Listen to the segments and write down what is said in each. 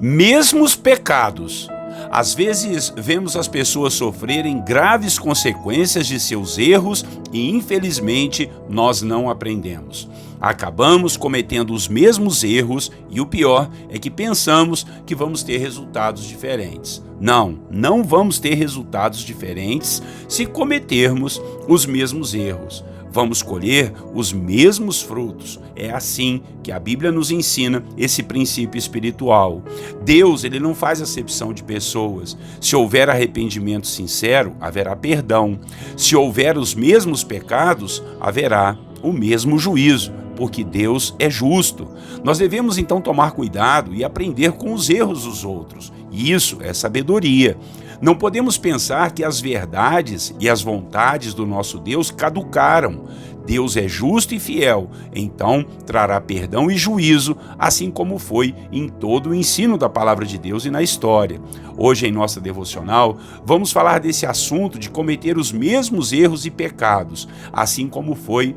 mesmo os pecados. Às vezes, vemos as pessoas sofrerem graves consequências de seus erros e, infelizmente, nós não aprendemos. Acabamos cometendo os mesmos erros e o pior é que pensamos que vamos ter resultados diferentes. Não vamos ter resultados diferentes se cometermos os mesmos erros. Vamos colher os mesmos frutos. É assim que a Bíblia nos ensina esse princípio espiritual. Deus, ele não faz acepção de pessoas. Se houver arrependimento sincero, haverá perdão. Se houver os mesmos pecados, haverá o mesmo juízo, porque Deus é justo. Nós devemos então tomar cuidado e aprender com os erros dos outros. E isso é sabedoria. Não podemos pensar que as verdades e as vontades do nosso Deus caducaram. Deus é justo e fiel, então trará perdão e juízo, assim como foi em todo o ensino da palavra de Deus e na história. Hoje, em nossa devocional, vamos falar desse assunto de cometer os mesmos erros e pecados, assim como foi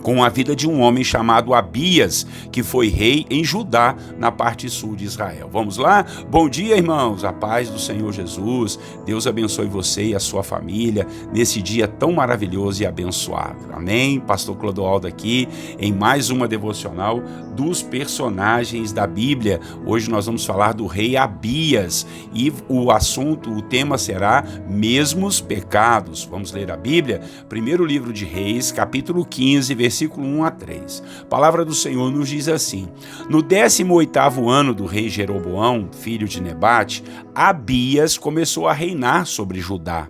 com a vida de um homem chamado Abias, que foi rei em Judá, na parte sul de Israel. Vamos lá? Bom dia, irmãos, a paz do Senhor Jesus. Deus abençoe você e a sua família nesse dia tão maravilhoso e abençoado. Amém? Pastor Clodoaldo aqui em mais uma devocional dos personagens da Bíblia. Hoje nós vamos falar do rei Abias e o tema será mesmos pecados. Vamos ler a Bíblia? Primeiro livro de Reis, capítulo 15, versículo 1 a 3. A palavra do Senhor nos diz assim: No 18º ano do rei Jeroboão, filho de Nebate, Abias começou a reinar sobre Judá.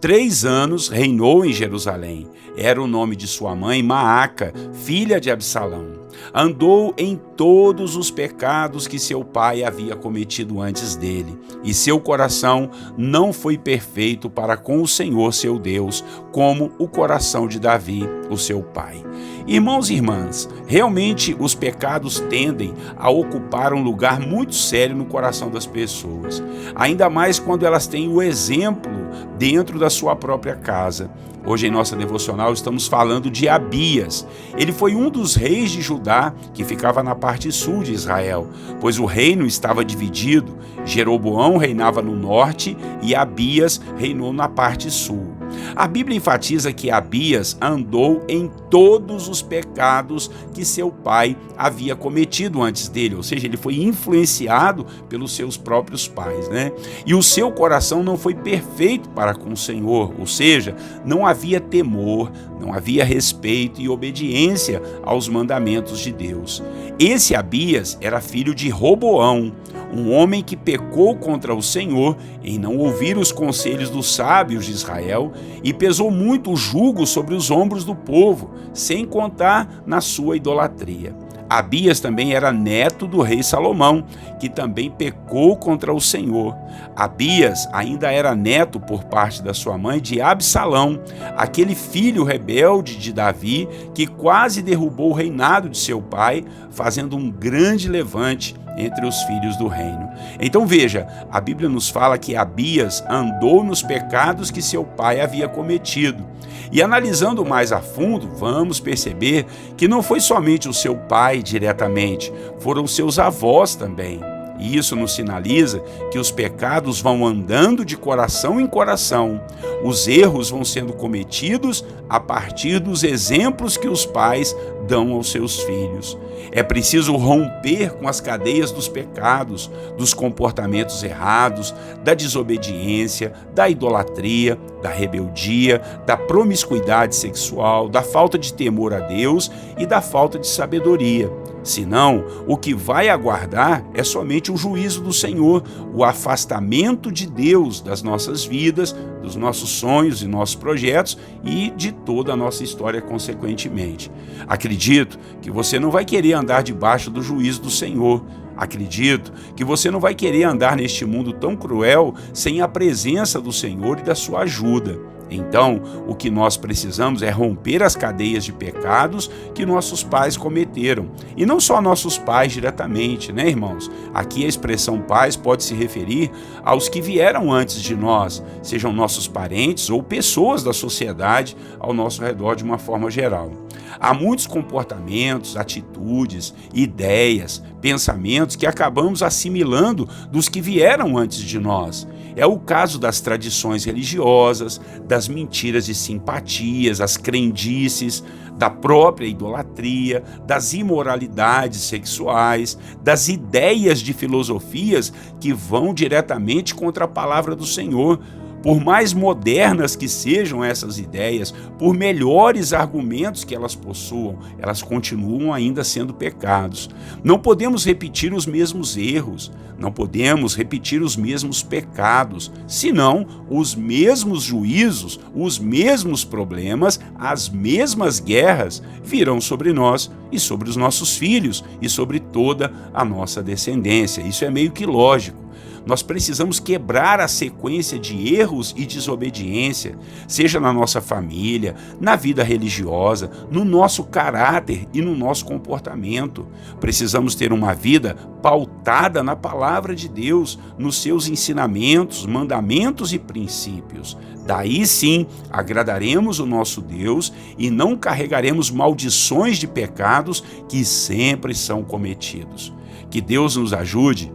3 anos reinou em Jerusalém. Era o nome de sua mãe Maaca, filha de Absalão. Andou em todos os pecados que seu pai havia cometido antes dele, e seu coração não foi perfeito para com o Senhor seu Deus, como o coração de Davi, o seu pai. Irmãos e irmãs, realmente os pecados tendem a ocupar um lugar muito sério no coração das pessoas, ainda mais quando elas têm o exemplo dentro da sua própria casa. Hoje em nossa devocional estamos falando de Abias. Ele foi um dos reis de Judá que ficava na parte sul de Israel, pois o reino estava dividido. Jeroboão reinava no norte e Abias reinou na parte sul. A Bíblia enfatiza que Abias andou em todos os pecados que seu pai havia cometido antes dele, ou seja, ele foi influenciado pelos seus próprios pais, né? E o seu coração não foi perfeito para com o Senhor, ou seja, não havia temor, não havia respeito e obediência aos mandamentos de Deus. Esse Abias era filho de Roboão, um homem que pecou contra o Senhor em não ouvir os conselhos dos sábios de Israel e pesou muito o jugo sobre os ombros do povo, sem contar na sua idolatria. Abias também era neto do rei Salomão, que também pecou contra o Senhor. Abias ainda era neto por parte da sua mãe de Absalão, aquele filho rebelde de Davi que quase derrubou o reinado de seu pai, fazendo um grande levante entre os filhos do reino. Então veja, a Bíblia nos fala que Abias andou nos pecados que seu pai havia cometido. E analisando mais a fundo, vamos perceber que não foi somente o seu pai diretamente, foram seus avós também. E isso nos sinaliza que os pecados vão andando de coração em coração. Os erros vão sendo cometidos a partir dos exemplos que os pais dão aos seus filhos. É preciso romper com as cadeias dos pecados, dos comportamentos errados, da desobediência, da idolatria, da rebeldia, da promiscuidade sexual, da falta de temor a Deus e da falta de sabedoria. Senão, o que vai aguardar é somente o juízo do Senhor, o afastamento de Deus das nossas vidas, dos nossos sonhos e nossos projetos e de toda a nossa história consequentemente. Acredito que você não vai querer andar debaixo do juízo do Senhor. Acredito que você não vai querer andar neste mundo tão cruel sem a presença do Senhor e da sua ajuda. Então, o que nós precisamos é romper as cadeias de pecados que nossos pais cometeram. E não só nossos pais diretamente, né, irmãos? Aqui a expressão pais pode se referir aos que vieram antes de nós, sejam nossos parentes ou pessoas da sociedade ao nosso redor de uma forma geral. Há muitos comportamentos, atitudes, ideias, pensamentos que acabamos assimilando dos que vieram antes de nós. É o caso das tradições religiosas, das mentiras e simpatias, as crendices, da própria idolatria, das imoralidades sexuais, das ideias de filosofias que vão diretamente contra a palavra do Senhor. Por mais modernas que sejam essas ideias, por melhores argumentos que elas possuam, elas continuam ainda sendo pecados. Não podemos repetir os mesmos erros, não podemos repetir os mesmos pecados, senão os mesmos juízos, os mesmos problemas, as mesmas guerras virão sobre nós e sobre os nossos filhos e sobre toda a nossa descendência. Isso é meio que lógico. Nós precisamos quebrar a sequência de erros e desobediência, seja na nossa família, na vida religiosa, no nosso caráter e no nosso comportamento. Precisamos ter uma vida pautada na palavra de Deus, nos seus ensinamentos, mandamentos e princípios. Daí sim, agradaremos o nosso Deus e não carregaremos maldições de pecados que sempre são cometidos. Que Deus nos ajude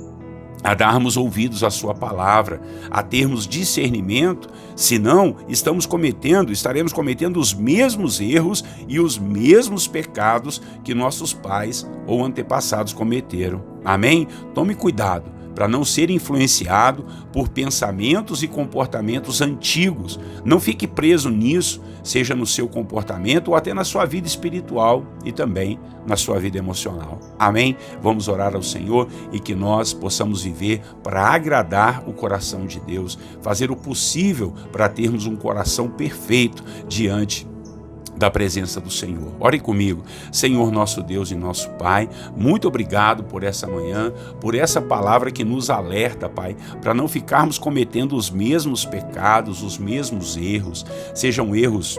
a darmos ouvidos à sua palavra, a termos discernimento, senão estaremos cometendo os mesmos erros e os mesmos pecados que nossos pais ou antepassados cometeram. Amém? Tome cuidado para não ser influenciado por pensamentos e comportamentos antigos. Não fique preso nisso, seja no seu comportamento ou até na sua vida espiritual e também na sua vida emocional. Amém? Vamos orar ao Senhor e que nós possamos viver para agradar o coração de Deus, fazer o possível para termos um coração perfeito diante da presença do Senhor. Ore comigo. Senhor nosso Deus e nosso Pai, muito obrigado por essa manhã, por essa palavra que nos alerta, Pai, para não ficarmos cometendo os mesmos pecados, os mesmos erros, sejam erros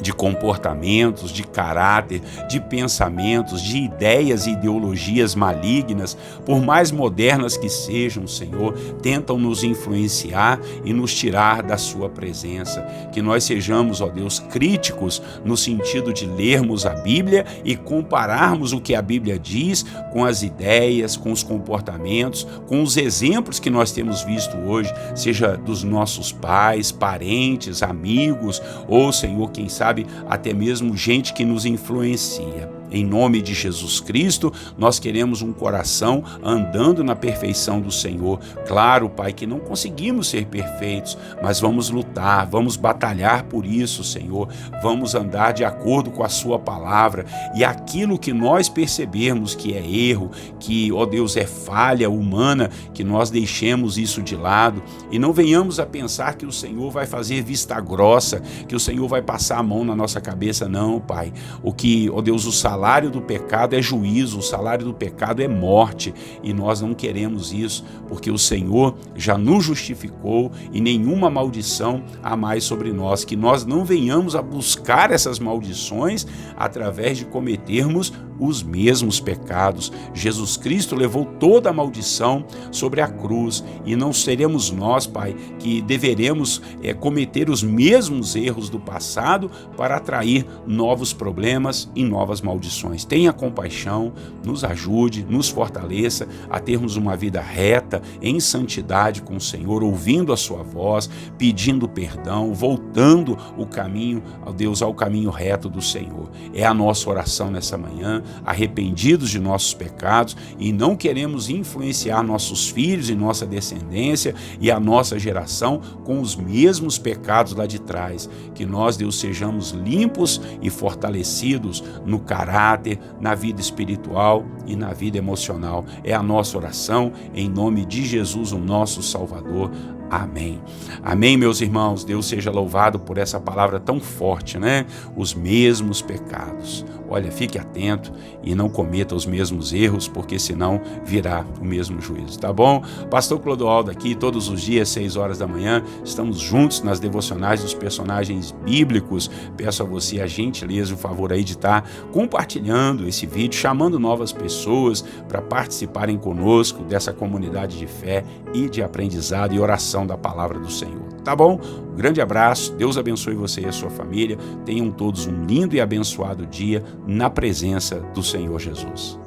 de comportamentos, de caráter, de pensamentos, de ideias e ideologias malignas, por mais modernas que sejam, Senhor, tentam nos influenciar e nos tirar da sua presença. Que nós sejamos, ó Deus, críticos no sentido de lermos a Bíblia e compararmos o que a Bíblia diz com as ideias, com os comportamentos, com os exemplos que nós temos visto hoje, seja dos nossos pais, parentes, amigos, ou, Senhor, quem sabe até mesmo gente que nos influencia. Em nome de Jesus Cristo, nós queremos um coração andando na perfeição do Senhor. Claro, Pai, que não conseguimos ser perfeitos, mas vamos lutar, vamos batalhar por isso, Senhor. Vamos andar de acordo com a sua palavra e aquilo que nós percebermos que é erro, que, ó Deus, é falha humana, que nós deixemos isso de lado e não venhamos a pensar que o Senhor vai fazer vista grossa, que o Senhor vai passar a mão na nossa cabeça. Não, Pai. O que, ó Deus, o salário do pecado é juízo, o salário do pecado é morte, e nós não queremos isso, porque o Senhor já nos justificou e nenhuma maldição há mais sobre nós, que nós não venhamos a buscar essas maldições através de cometermos os mesmos pecados. Jesus Cristo levou toda a maldição sobre a cruz e não seremos nós, Pai, que deveremos cometer os mesmos erros do passado para atrair novos problemas e novas maldições. Tenha compaixão, nos ajude, nos fortaleça a termos uma vida reta, em santidade com o Senhor, ouvindo a sua voz, pedindo perdão, voltando o caminho, ó Deus, ao caminho reto do Senhor. É a nossa oração nessa manhã, arrependidos de nossos pecados, e não queremos influenciar nossos filhos e nossa descendência e a nossa geração com os mesmos pecados lá de trás. Que nós, Deus, sejamos limpos e fortalecidos no caráter, na vida espiritual e na vida emocional. É a nossa oração em nome de Jesus, o nosso Salvador. Amém. Amém, meus irmãos. Deus seja louvado por essa palavra tão forte, né? Os mesmos pecados. Olha, fique atento e não cometa os mesmos erros, porque senão virá o mesmo juízo, tá bom? Pastor Clodoaldo aqui, todos os dias, 6 horas da manhã, estamos juntos nas devocionais dos personagens bíblicos. Peço a você a gentileza, o favor aí de estar compartilhando esse vídeo, chamando novas pessoas para participarem conosco dessa comunidade de fé e de aprendizado e oração da palavra do Senhor. Tá bom? Um grande abraço, Deus abençoe você e a sua família. Tenham todos um lindo e abençoado dia na presença do Senhor Jesus.